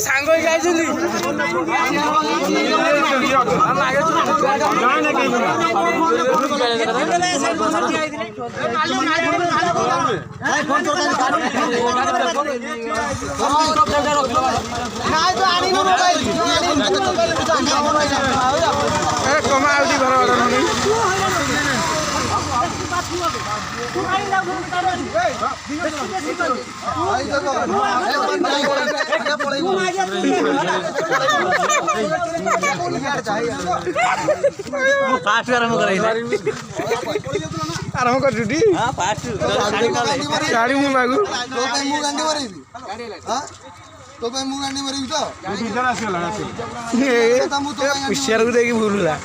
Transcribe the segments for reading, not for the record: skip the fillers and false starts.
सांग आरंभ कर ड्यूटी गाड़ी मु लागू तो पे मु गांडी मरी तो पुष्यार को देखी भूलला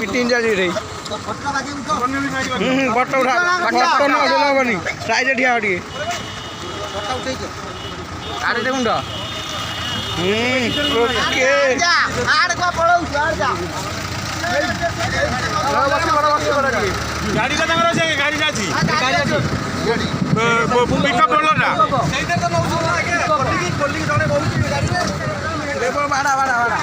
पिटिन जा रे बट उठा बट न उठला बनी साइड ठिया हटी आरे देखुंड ओके आड़ को पळौ आड़ जा गाड़ी का नंबर আছে गाड़ी जाची पिकअप रोलर ना ସେଇଟା ତ ନଉଛୁ ନା ଆगे କୋଲି ଜଣେ ବହୁଛି ଗାଡିରେ लेबर भाड़ा भाड़ा भाड़ा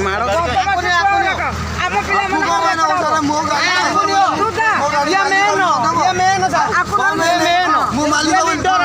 मारो ଆମ ପିଲାମାନେ ମୋ ଗାଡି ये मेन ମୁଁ ମାଲିକ ଲିଡର